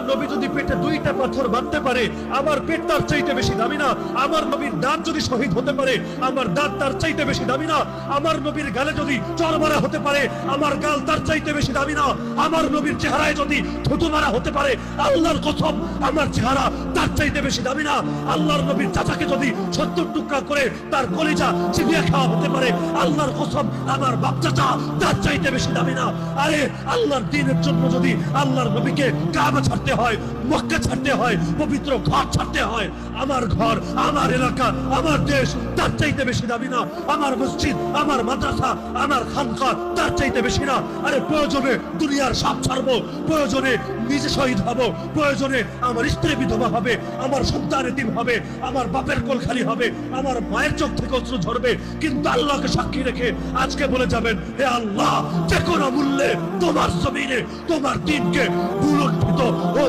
নবী যদি পেটে 2টা পাথর বাঁধতে পারে, আমার পেট তার চাইতে বেশি দামি না? আমার নবীর দাঁত যদি শহীদ হতে পারে, আমার দাঁত তার চাইতে বেশি দামি না? আমার নবীর গালে যদি চড় মারা হতে পারে, আমার গাল তার চাইতে বেশি দামি না? আমার নবীর চেহারায় যদি থুতু মারা হতে পারে, আল্লাহর কসম আমার চেহারা তার চাইতে বেশি দামি না? আল্লাহর নবীর চাচাকে যদি 70 টুকরা করে তার কলিজা চিবিয়ে খাওয়া হতে পারে, আল্লাহর কসম আমার বাপ চাচা তার চাইতে বেশি দামি না? আরে আল্লাহর দ্বীনের জন্য যদি আল্লাহর নবীকে কাবা ছাড়তে হয়, মক্কা ছাড়তে হয়, পবিত্র ঘর ছাড়তে হয়, আমার ঘর, আমার এলাকা, আমার দেশ তার চাইতে বেশি দামি না? আমার মসজিদ, আমার মাদ্রাসা, আমার খানকা তার চাইতে বেশি না? আরে প্রয়োজনে দুনিয়ার সব ছাড়বো, প্রয়োজনে নিজে শহীদ হব, প্রয়োজনে আমার স্ত্রী বিধবা হবে, আমার সন্তান এতিম হবে, আমার বাপের কোল খালি হবে, আমার মায়ের চোখ থেকে অশ্রু ঝরবে, কিন্তু আল্লাহকে সাক্ষী রেখে আজকে বলে যাবেন, হে আল্লাহ, যে কোনো মূল্যে তোমার জমিনে তোমার দিনকে বুলন্দিত